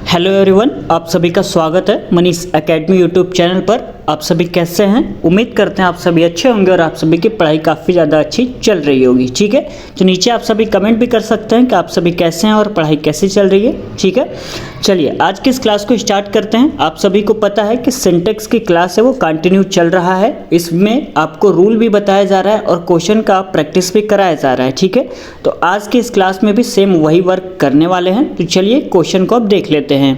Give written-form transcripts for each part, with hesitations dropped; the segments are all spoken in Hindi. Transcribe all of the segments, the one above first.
हेलो एवरीवन, आप सभी का स्वागत है मनीष एकेडमी यूट्यूब चैनल पर। आप सभी कैसे हैं? उम्मीद करते हैं आप सभी अच्छे होंगे और आप सभी की पढ़ाई काफ़ी ज़्यादा अच्छी चल रही होगी। ठीक है, तो नीचे आप सभी कमेंट भी कर सकते हैं कि आप सभी कैसे हैं और पढ़ाई कैसी चल रही है। ठीक है, चलिए आज की इस क्लास को स्टार्ट करते हैं। आप सभी को पता है कि सिंटेक्स की क्लास है वो कंटिन्यू चल रहा है। इसमें आपको रूल भी बताया जा रहा है और क्वेश्चन का प्रैक्टिस भी कराया जा रहा है। ठीक है, तो आज की इस क्लास में भी सेम वही वर्क करने वाले हैं। तो चलिए क्वेश्चन को अब देख लेते हैं।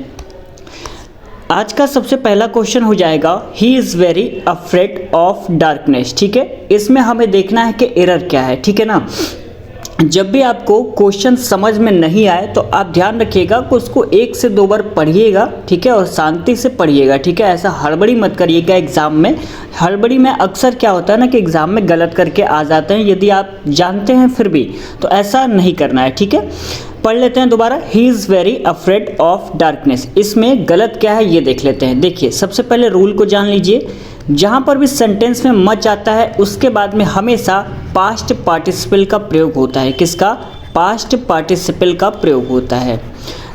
आज का सबसे पहला क्वेश्चन हो जाएगा, he is very afraid of darkness. ठीक है, इसमें हमें देखना है कि एरर क्या है। ठीक है ना, जब भी आपको क्वेश्चन समझ में नहीं आए तो आप ध्यान रखिएगा कि उसको 1 से 2 बार पढ़िएगा। ठीक है, और शांति से पढ़िएगा। ठीक है, ऐसा हड़बड़ी मत करिएगा एग्ज़ाम में। हड़बड़ी में अक्सर क्या होता है ना कि एग्ज़ाम में गलत करके आ जाते हैं, यदि आप जानते हैं फिर भी, तो ऐसा नहीं करना है। ठीक है, पढ़ लेते हैं दोबारा। He is very afraid of darkness. इसमें गलत क्या है ये देख लेते हैं। देखिए, सबसे पहले रूल को जान लीजिए। जहाँ पर भी सेंटेंस में मच आता है उसके बाद में हमेशा पास्ट पार्टिसिपल का प्रयोग होता है। किसका? पास्ट पार्टिसिपल का प्रयोग होता है।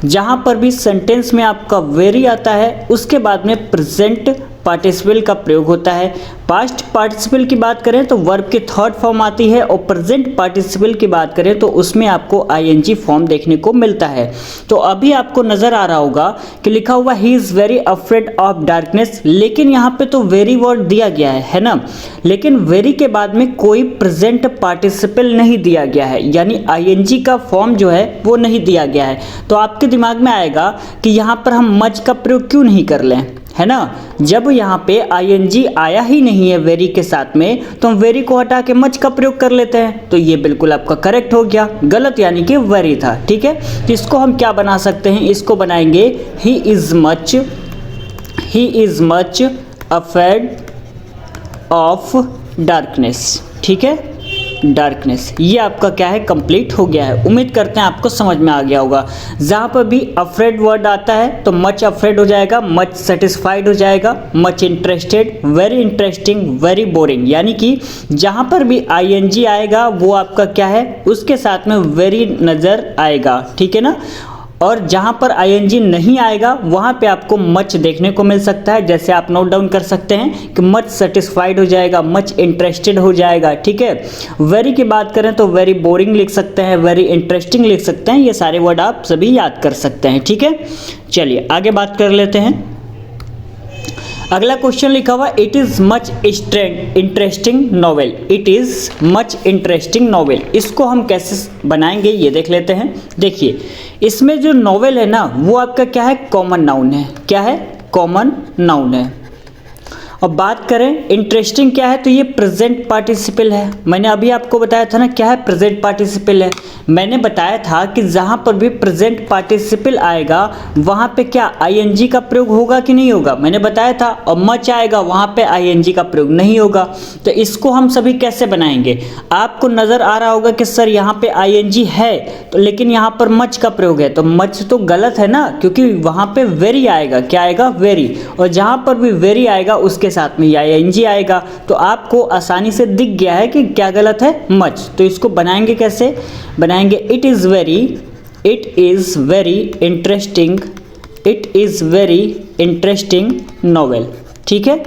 जहाँ पर भी सेंटेंस में आपका वेरी आता है उसके बाद में प्रेजेंट पार्टिसिपल का प्रयोग होता है। पास्ट पार्टिसिपल की बात करें तो वर्ब की थर्ड फॉर्म आती है और प्रेजेंट पार्टिसिपल की बात करें तो उसमें आपको आईएनजी फॉर्म देखने को मिलता है। तो अभी आपको नज़र आ रहा होगा कि लिखा हुआ he is very afraid of darkness, लेकिन यहाँ पे तो वेरी वर्ड दिया गया है ना, लेकिन वेरी के बाद में कोई प्रेजेंट पार्टिसिपल नहीं दिया गया है, यानी आईएनजी का फॉर्म जो है वो नहीं दिया गया है। तो आपके दिमाग में आएगा कि यहाँ पर हम मच का प्रयोग क्यों नहीं कर लें, है ना। जब यहाँ पे आईएनजी आया ही नहीं है वेरी के साथ में तो हम वेरी को हटा के मच का प्रयोग कर लेते हैं। तो ये बिल्कुल आपका करेक्ट हो गया। गलत यानी कि वेरी था। ठीक है, तो इसको हम क्या बना सकते हैं? इसको बनाएंगे he is much afraid of darkness. ठीक है, डार्कनेस ये आपका क्या है, कंप्लीट हो गया है। उम्मीद करते हैं आपको समझ में आ गया होगा। जहाँ पर भी अफ्रेड वर्ड आता है तो मच अफ्रेड हो जाएगा, मच सेटिस्फाइड हो जाएगा, much interested, very interesting, very boring. यानी कि जहाँ पर भी आईएनजी आएगा वो आपका क्या है, उसके साथ में वेरी नज़र आएगा। ठीक है ना, और जहाँ पर आईएनजी नहीं आएगा वहाँ पे आपको मच देखने को मिल सकता है। जैसे आप नोट डाउन कर सकते हैं कि मच सेटिस्फाइड हो जाएगा, मच इंटरेस्टेड हो जाएगा। ठीक है, वेरी की बात करें तो वेरी बोरिंग लिख सकते हैं, वेरी इंटरेस्टिंग लिख सकते हैं। ये सारे वर्ड आप सभी याद कर सकते हैं। ठीक है, चलिए आगे बात कर लेते हैं। अगला क्वेश्चन लिखा हुआ, it is much interesting novel. It is much interesting novel, इसको हम कैसे बनाएंगे ये देख लेते हैं। देखिए, इसमें जो नॉवेल है ना वो आपका क्या है, कॉमन नाउन है। क्या है? कॉमन नाउन है। और बात करें इंटरेस्टिंग क्या है तो ये प्रेजेंट पार्टिसिपल है। मैंने अभी आपको बताया था ना क्या है, प्रेजेंट पार्टिसिपल है। मैंने बताया था कि जहाँ पर भी प्रेजेंट पार्टिसिपल आएगा वहाँ पे क्या आईएनजी का प्रयोग होगा कि नहीं होगा, मैंने बताया था। और मच आएगा वहाँ पे आईएनजी का प्रयोग नहीं होगा। तो इसको हम सभी कैसे बनाएंगे? आपको नज़र आ रहा होगा कि सर यहाँ पे आईएनजी है तो लेकिन यहाँ पर मच का प्रयोग है, तो मच तो गलत है ना, क्योंकि वहाँ पे वेरी आएगा। क्या आएगा? वेरी। और जहाँ पर भी वेरी आएगा उसके साथ में आईएनजी आएगा। तो आपको आसानी से दिख गया है कि क्या गलत है, मच। तो इसको बनाएंगे कैसे? बनाएंगे it is very interesting novel. ठीक है,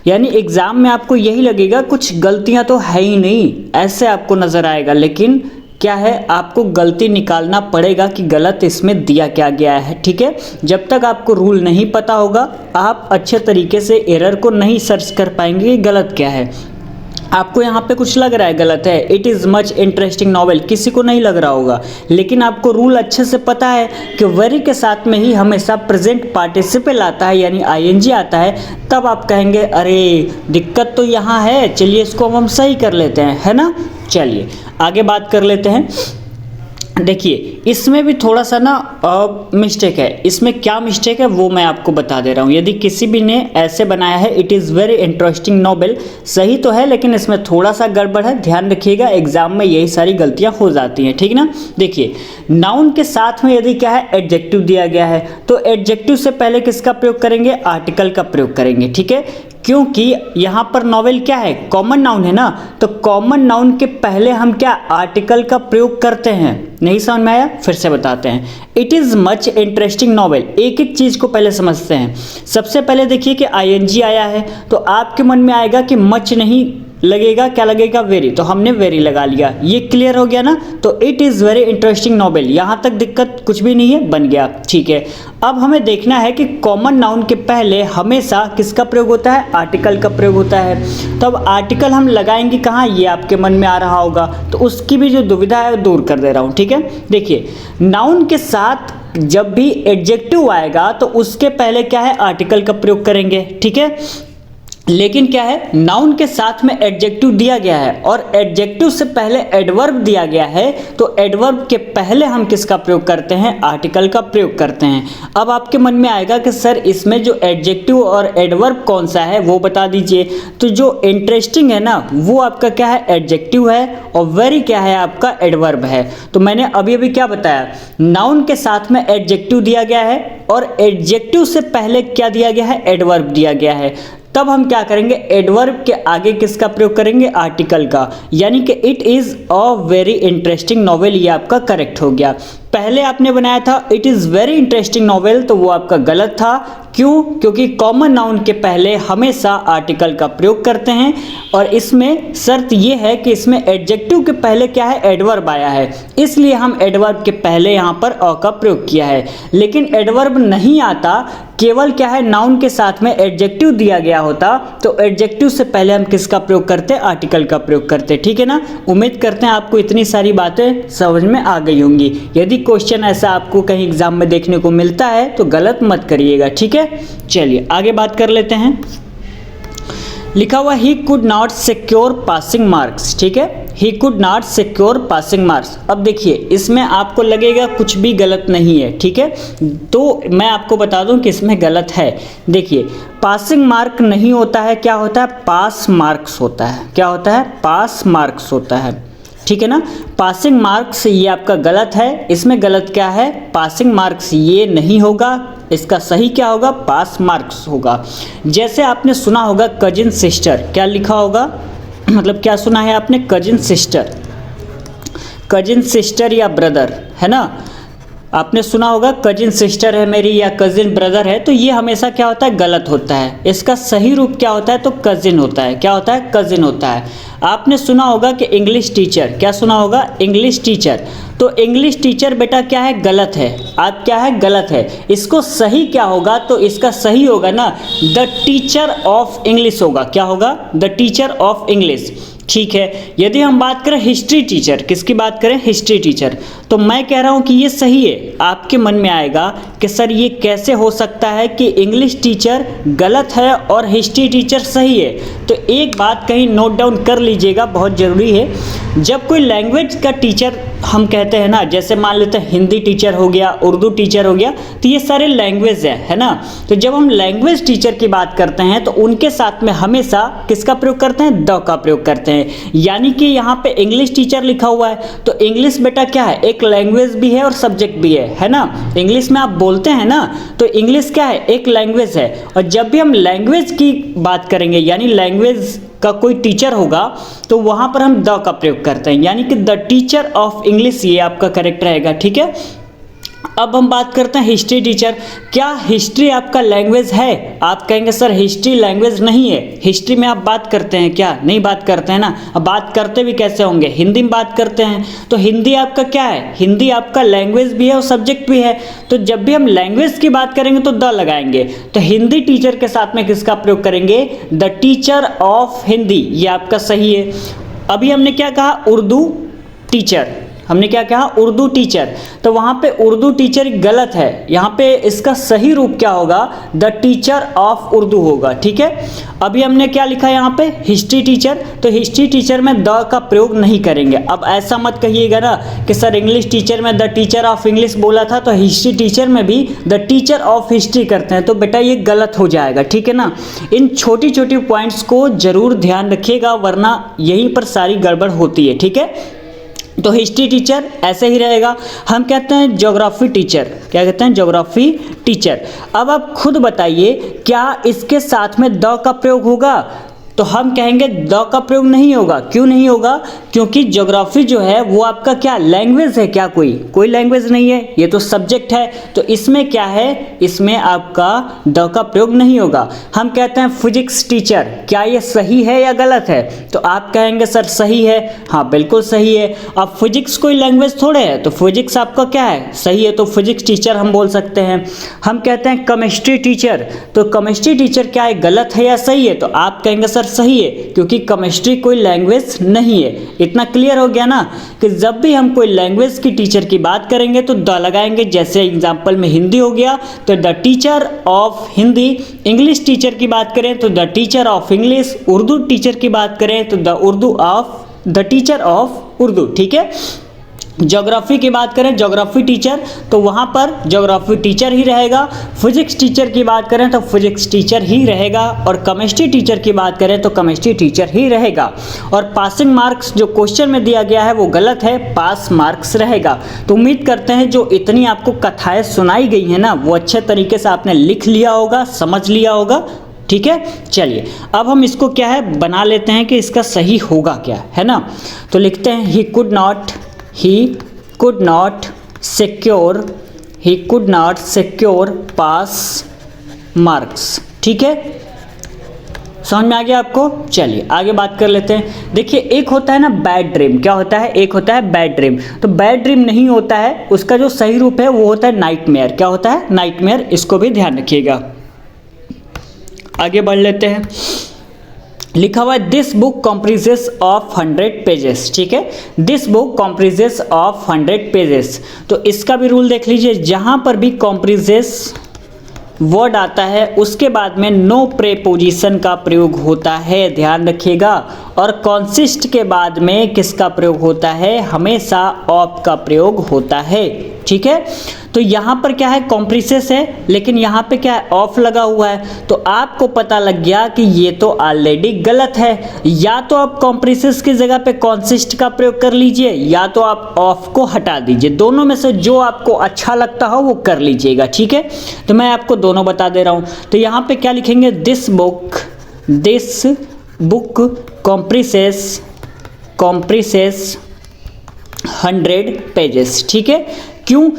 यानी एग्जाम में आपको यही लगेगा कुछ गलतियां तो है ही नहीं, ऐसे आपको नजर आएगा। लेकिन क्या है, आपको गलती निकालना पड़ेगा कि गलत इसमें दिया क्या गया है। ठीक है, जब तक आपको रूल नहीं पता होगा आप अच्छे तरीके से एरर को नहीं सर्च कर पाएंगे कि गलत क्या है। आपको यहाँ पे कुछ लग रहा है गलत है, it is much interesting novel, किसी को नहीं लग रहा होगा। लेकिन आपको रूल अच्छे से पता है कि वेरी के साथ में ही हमेशा प्रेजेंट पार्टिसिपल आता है, यानी आईएनजी आता है। तब आप कहेंगे अरे दिक्कत तो यहाँ है, चलिए इसको हम सही कर लेते हैं, है ना। चलिए आगे बात कर लेते हैं। देखिए, इसमें भी थोड़ा सा ना मिस्टेक है। इसमें क्या मिस्टेक है वो मैं आपको बता दे रहा हूँ। यदि किसी भी ने ऐसे बनाया है it is very interesting novel, सही तो है लेकिन इसमें थोड़ा सा गड़बड़ है। ध्यान रखिएगा, एग्जाम में यही सारी गलतियाँ हो जाती हैं। ठीक ना। देखिए, नाउन के साथ में यदि क्या है, एडजेक्टिव दिया गया है तो एडजेक्टिव से पहले किसका प्रयोग करेंगे? आर्टिकल का प्रयोग करेंगे। ठीक है, क्योंकि यहाँ पर नॉवेल क्या है, कॉमन नाउन है ना, तो कॉमन नाउन के पहले हम क्या आर्टिकल का प्रयोग करते हैं। नहीं समझ में आया, फिर से बताते हैं। It is much interesting novel, एक एक चीज़ को पहले समझते हैं। सबसे पहले देखिए कि आईएनजी आया है, तो आपके मन में आएगा कि मच नहीं लगेगा, क्या लगेगा, वेरी, तो हमने वेरी लगा लिया। ये क्लियर हो गया ना। तो it is very interesting novel, यहाँ तक दिक्कत कुछ भी नहीं है, बन गया। ठीक है, अब हमें देखना है कि कॉमन नाउन के पहले हमेशा किसका प्रयोग होता है, आर्टिकल का प्रयोग होता है। तो अब आर्टिकल हम लगाएंगे कहाँ, ये आपके मन में आ रहा होगा, तो उसकी भी जो दुविधा है वो दूर कर दे रहा हूँ। ठीक है, देखिए नाउन के साथ जब भी एडजेक्टिव आएगा तो उसके पहले क्या है, आर्टिकल का प्रयोग करेंगे। ठीक है, लेकिन क्या है, नाउन के साथ में एडजेक्टिव दिया गया है और एडजेक्टिव से पहले एडवर्ब दिया गया है, तो एडवर्ब के पहले हम किसका प्रयोग करते हैं, आर्टिकल का प्रयोग करते हैं। अब आपके मन में आएगा कि सर इसमें जो एडजेक्टिव और एडवर्ब कौन सा है वो बता दीजिए। तो जो इंटरेस्टिंग है ना वो आपका क्या है, एडजेक्टिव है, और वेरी क्या है, आपका एडवर्ब है। तो मैंने अभी अभी क्या बताया, नाउन के साथ में एडजेक्टिव दिया गया है और एडजेक्टिव से पहले क्या दिया गया है, एडवर्ब दिया गया है। तब हम क्या करेंगे, एडवर्ब के आगे किसका प्रयोग करेंगे, आर्टिकल का, यानी कि it is a very interesting novel, ये आपका करेक्ट हो गया। पहले आपने बनाया था it is very interesting novel, तो वो आपका गलत था। क्यों, क्योंकि कॉमन नाउन के पहले हमेशा आर्टिकल का प्रयोग करते हैं, और इसमें शर्त ये है कि इसमें एडजेक्टिव के पहले क्या है, एडवर्ब आया है, इसलिए हम एडवर्ब के पहले यहाँ पर अ का प्रयोग किया है। लेकिन एडवर्ब नहीं आता, केवल क्या है, नाउन के साथ में एडजेक्टिव दिया गया होता, तो एडजेक्टिव से पहले हम किसका प्रयोग करते, आर्टिकल का प्रयोग करते। ठीक है ना, उम्मीद करते हैं आपको इतनी सारी बातें समझ में आ गई होंगी। यदि क्वेश्चन ऐसा आपको कहीं एग्जाम में देखने को मिलता है तो गलत मत करिएगा। ठीक है, चलिए आगे बात कर लेते हैं। लिखा हुआ he could not secure passing marks. ठीक है, he could not secure passing marks. अब देखिए इसमें आपको लगेगा कुछ भी गलत नहीं है। ठीक है, तो मैं आपको बता दूं कि इसमें गलत है। देखिए पासिंग मार्क नहीं होता है, क्या होता है, पास मार्क्स होता है। क्या होता है, पास मार्क्स होता है। ठीक है ना, पासिंग मार्क्स ये आपका गलत है। इसमें गलत क्या है, पासिंग मार्क्स ये नहीं होगा, इसका सही क्या होगा, पास मार्क्स होगा। जैसे आपने सुना होगा कजिन सिस्टर, क्या लिखा होगा, मतलब क्या सुना है आपने, कजिन सिस्टर, कजिन सिस्टर या ब्रदर, है ना, आपने सुना होगा कजिन सिस्टर है मेरी या कजिन ब्रदर है, तो ये हमेशा क्या होता है, गलत होता है। इसका सही रूप क्या होता है, तो कजिन होता है। क्या होता है, कजिन होता है। आपने सुना होगा कि इंग्लिश टीचर, क्या सुना होगा, इंग्लिश टीचर, तो इंग्लिश टीचर बेटा क्या है, गलत है। आप क्या है, गलत है। इसको सही क्या होगा, तो इसका सही होगा ना द टीचर ऑफ इंग्लिश होगा। क्या होगा, द टीचर ऑफ इंग्लिश। ठीक है, यदि हम बात करें हिस्ट्री टीचर, किसकी बात करें, हिस्ट्री टीचर, तो मैं कह रहा हूं कि ये सही है। आपके मन में आएगा कि सर ये कैसे हो सकता है कि इंग्लिश टीचर गलत है और हिस्ट्री टीचर सही है। तो एक बात कहीं नोट डाउन कर लीजिएगा, बहुत ज़रूरी है। जब कोई लैंग्वेज का टीचर हम कहते हैं ना, जैसे मान लेते हैं हिंदी टीचर हो गया, उर्दू टीचर हो गया, तो ये सारे लैंग्वेज है ना। तो जब हम लैंग्वेज टीचर की बात करते हैं तो उनके साथ में हमेशा किसका प्रयोग करते हैं, द का प्रयोग करते हैं। यानी कि यहाँ पे इंग्लिश टीचर लिखा हुआ है, तो इंग्लिश बेटा क्या है, एक लैंग्वेज भी है और सब्जेक्ट भी है ना। इंग्लिश में आप बोलते हैं ना, तो इंग्लिश क्या है, एक लैंग्वेज है। और जब भी हम लैंग्वेज की बात करेंगे, यानी लैंग्वेज का कोई टीचर होगा, तो वहां पर हम द का प्रयोग करते हैं, यानी कि द टीचर ऑफ इंग्लिश, ये आपका करेक्ट रहेगा। ठीक है, अब हम बात करते हैं हिस्ट्री टीचर। क्या हिस्ट्री आपका लैंग्वेज है? आप कहेंगे सर हिस्ट्री लैंग्वेज नहीं है। हिस्ट्री में आप बात करते हैं क्या? नहीं बात करते हैं ना। अब बात करते भी कैसे होंगे, हिंदी में बात करते हैं। तो हिंदी आपका क्या है, हिंदी आपका लैंग्वेज भी है और सब्जेक्ट भी है। तो जब भी हम लैंग्वेज की बात करेंगे तो द लगाएंगे। तो हिंदी टीचर के साथ में किसका प्रयोग करेंगे, द टीचर ऑफ हिंदी, ये आपका सही है। अभी हमने क्या कहा, उर्दू टीचर, हमने क्या कहा, उर्दू टीचर, तो वहाँ पे उर्दू टीचर गलत है। यहाँ पे इसका सही रूप क्या होगा, द टीचर ऑफ उर्दू होगा। ठीक है, अभी हमने क्या लिखा यहाँ पे, हिस्ट्री टीचर, तो हिस्ट्री टीचर में द का प्रयोग नहीं करेंगे। अब ऐसा मत कहिएगा ना कि सर इंग्लिश टीचर में द टीचर ऑफ इंग्लिश बोला था, तो हिस्ट्री टीचर में भी द टीचर ऑफ हिस्ट्री करते हैं, तो बेटा ये गलत हो जाएगा। ठीक है ना, इन छोटी छोटी पॉइंट्स को जरूर ध्यान रखिएगा, वरना यहीं पर सारी गड़बड़ होती है। ठीक है, तो हिस्ट्री टीचर ऐसे ही रहेगा। हम कहते हैं ज्योग्राफी टीचर, क्या कहते हैं, ज्योग्राफी टीचर। अब आप खुद बताइए क्या इसके साथ में द का प्रयोग होगा? तो हम कहेंगे द का प्रयोग नहीं होगा। क्यों नहीं होगा? क्योंकि ज्योग्राफी जो है वो आपका क्या लैंग्वेज है क्या? कोई लैंग्वेज नहीं है, ये तो सब्जेक्ट है। तो इसमें क्या है, इसमें आपका द का प्रयोग नहीं होगा। हम कहते हैं फिजिक्स टीचर, क्या ये सही है या गलत है? तो आप कहेंगे सर सही है। हाँ बिल्कुल सही है। अब फिजिक्स कोई लैंग्वेज थोड़े है, तो फिजिक्स आपका क्या है, सही है, तो फिजिक्स टीचर हम बोल सकते हैं। हम कहते हैं केमिस्ट्री टीचर, तो केमिस्ट्री टीचर क्या है, गलत है या सही है? तो आप कहेंगे सर सही है, क्योंकि केमिस्ट्री कोई लैंग्वेज नहीं है। इतना क्लियर हो गया ना कि जब भी हम कोई लैंग्वेज की टीचर की बात करेंगे तो द लगाएंगे। जैसे एग्जांपल में हिंदी हो गया तो the teacher of Hindi, English teacher की बात करें तो the teacher of English, Urdu teacher की बात करें तो द टीचर ऑफ उर्दू। ठीक है। ज्योग्राफी की बात करें, ज्योग्राफी टीचर, तो वहाँ पर ज्योग्राफी टीचर ही रहेगा। फिजिक्स टीचर की बात करें तो फिजिक्स टीचर ही रहेगा, और केमिस्ट्री टीचर की बात करें तो केमिस्ट्री टीचर ही रहेगा। और पासिंग मार्क्स जो क्वेश्चन में दिया गया है वो गलत है, पास मार्क्स रहेगा। तो उम्मीद करते हैं जो इतनी आपको कथाएं सुनाई गई हैं ना वो अच्छे तरीके से आपने लिख लिया होगा, समझ लिया होगा। ठीक है, चलिए अब हम इसको क्या है बना लेते हैं कि इसका सही होगा क्या, है ना। तो लिखते हैं he could not secure pass marks। ठीक है, समझ में आ गया आपको। चलिए आगे बात कर लेते हैं। देखिए एक होता है ना बैड ड्रीम, क्या होता है, एक होता है बैड ड्रीम। तो बैड ड्रीम नहीं होता है, उसका जो सही रूप है वो होता है नाइटमेयर। क्या होता है, नाइटमेयर। इसको भी ध्यान रखिएगा। आगे बढ़ लेते हैं। लिखा हुआ है दिस बुक कॉम्प्रिजेस ऑफ 100 पेजेस। ठीक है, दिस बुक कॉम्प्रिजेस ऑफ 100 पेजेस। तो इसका भी रूल देख लीजिए, जहां पर भी कॉम्प्रिजेस वर्ड आता है उसके बाद में नो प्रेपोजिशन का प्रयोग होता है, ध्यान रखिएगा। और कॉन्सिस्ट के बाद में किसका प्रयोग होता है, हमेशा ऑफ का प्रयोग होता है। ठीक है, तो यहाँ पर क्या है, कॉम्प्रिसेस है, लेकिन यहाँ पे क्या है, ऑफ लगा हुआ है। तो आपको पता लग गया कि ये तो ऑलरेडी गलत है। या तो आप कॉम्प्रिसेस की जगह पे कॉन्सिस्ट का प्रयोग कर लीजिए, या तो आप ऑफ को हटा दीजिए। दोनों में से जो आपको अच्छा लगता हो वो कर लीजिएगा। ठीक है, तो मैं आपको दोनों बता दे रहा हूँ। तो यहाँ पे क्या लिखेंगे, दिस बुक कॉम्प्रिसेस 100 पेजेस। ठीक है, क्यों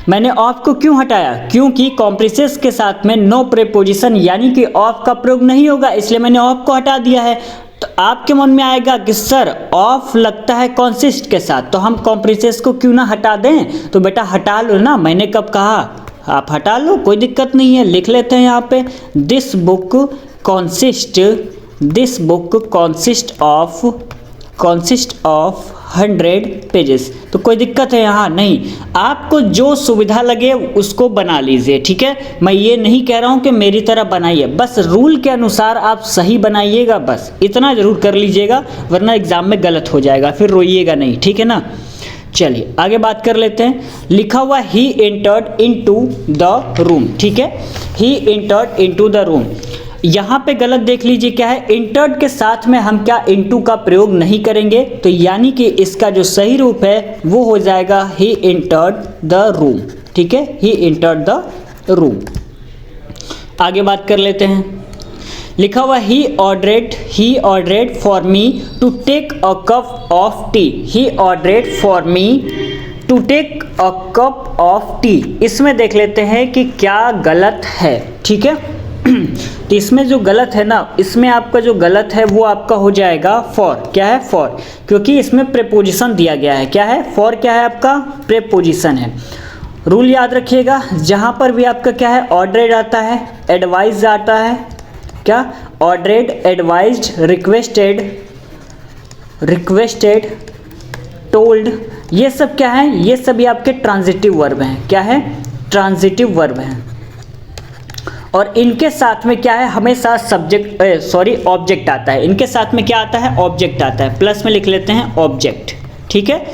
मैंने ऑफ को क्यों हटाया, क्योंकि कॉम्प्रिसेस के साथ में नो प्रेपोजिशन यानी कि ऑफ का प्रयोग नहीं होगा, इसलिए मैंने ऑफ को हटा दिया है। तो आपके मन में आएगा कि सर ऑफ लगता है कॉन्सिस्ट के साथ, तो हम कॉम्प्रिसेस को क्यों ना हटा दें। तो बेटा हटा लो ना, मैंने कब कहा, आप हटा लो, कोई दिक्कत नहीं है। लिख लेते हैं यहाँ पे this book consist of 100 pages. तो कोई दिक्कत है यहाँ नहीं, आपको जो सुविधा लगे उसको बना लीजिए। ठीक है, मैं ये नहीं कह रहा हूँ कि मेरी तरह बनाइए, बस रूल के अनुसार आप सही बनाइएगा, बस इतना जरूर कर लीजिएगा, वरना एग्जाम में गलत हो जाएगा, फिर रोइएगा नहीं। ठीक है ना, चलिए आगे बात कर लेते हैं। लिखा हुआ he entered into the room. ठीक है, he entered into the room, यहाँ पे गलत देख लीजिए क्या है, इंटर्ड के साथ में हम क्या इनटू का प्रयोग नहीं करेंगे। तो यानी कि इसका जो सही रूप है वो हो जाएगा ही एंटर्ड द रूम। ठीक है, ही एंटर्ड द रूम। आगे बात कर लेते हैं। लिखा हुआ he ordered for me to take a cup of tea. He ordered for me to take a cup of tea. इसमें देख लेते हैं कि क्या गलत है। ठीक है, तो इसमें जो गलत है ना, इसमें आपका जो गलत है वो आपका हो जाएगा फॉर। क्या है, फॉर, क्योंकि इसमें प्रेपोजिशन दिया गया है। क्या है, फॉर क्या है आपका, प्रेपोजिशन है। रूल याद रखिएगा, जहां पर भी आपका क्या है, ऑर्डरेड आता है, एडवाइज आता है, क्या, ऑर्डरेड, एडवाइज्ड, रिक्वेस्टेड, टोल्ड, ये सब क्या है, ये सभी आपके ट्रांजिटिव वर्ब हैं। क्या है, ट्रांजिटिव वर्ब हैं। और इनके साथ में क्या है, हमेशा ऑब्जेक्ट आता है। इनके साथ में क्या आता है, ऑब्जेक्ट आता है। प्लस में लिख लेते हैं ऑब्जेक्ट। ठीक है,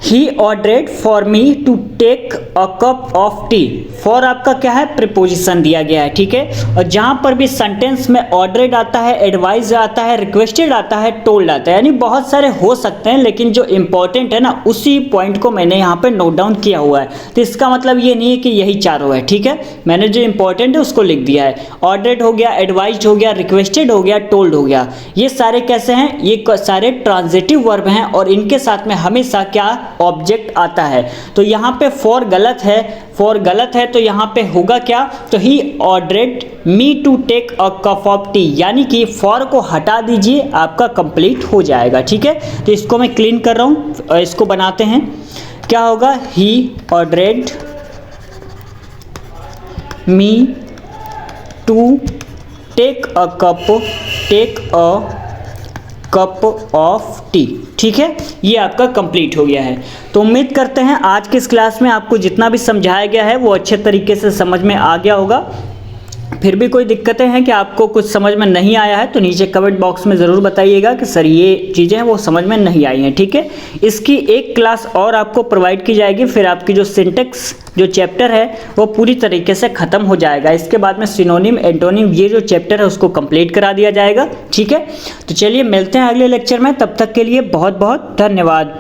he ordered for me to take a cup of tea. For आपका क्या है, प्रीपोजिशन दिया गया है, ठीक है। और जहां पर भी सेंटेंस में ऑर्डर्ड आता है, एडवाइज आता है, रिक्वेस्टेड आता है, टोल्ड आता है, यानी बहुत सारे हो सकते हैं, लेकिन जो इंपॉर्टेंट है ना उसी पॉइंट को मैंने यहाँ पे नोट डाउन किया हुआ है। तो इसका मतलब ये नहीं है कि यही चारों है, ठीक है। मैंने जो इंपॉर्टेंट है उसको लिख दिया है। ऑर्डर्ड हो गया, एडवाइज्ड हो गया, रिक्वेस्टेड हो गया, टोल्ड हो गया। ये सारे कैसे हैं, ये सारे ट्रांजिटिव वर्ब हैं और इनके साथ में हमेशा क्या, ऑब्जेक्ट आता है। तो यहाँ पे फॉर गलत है, फॉर गलत है, तो यहाँ पे होगा क्या, तो he ordered me to take a cup of tea, यानी कि फॉर को हटा दीजिए, आपका कंप्लीट हो जाएगा, ठीक है। तो इसको मैं क्लीन कर रहा हूँ और इसको बनाते हैं। क्या होगा, he ordered me to take a cup of tea, ठीक है। ये आपका कंप्लीट हो गया है। तो उम्मीद करते हैं आज की इस क्लास में आपको जितना भी समझाया गया है वो अच्छे तरीके से समझ में आ गया होगा। फिर भी कोई दिक्कतें हैं कि आपको कुछ समझ में नहीं आया है तो नीचे कमेंट बॉक्स में ज़रूर बताइएगा कि सर ये चीज़ें हैं वो समझ में नहीं आई हैं, ठीक है। इसकी एक क्लास और आपको प्रोवाइड की जाएगी, फिर आपकी जो सिंटेक्स जो चैप्टर है वो पूरी तरीके से ख़त्म हो जाएगा। इसके बाद में सिनोनिम, एंटोनिम, ये जो चैप्टर है उसको कंप्लीट करा दिया जाएगा, ठीक है। तो चलिए मिलते हैं अगले लेक्चर में, तब तक के लिए बहुत बहुत धन्यवाद।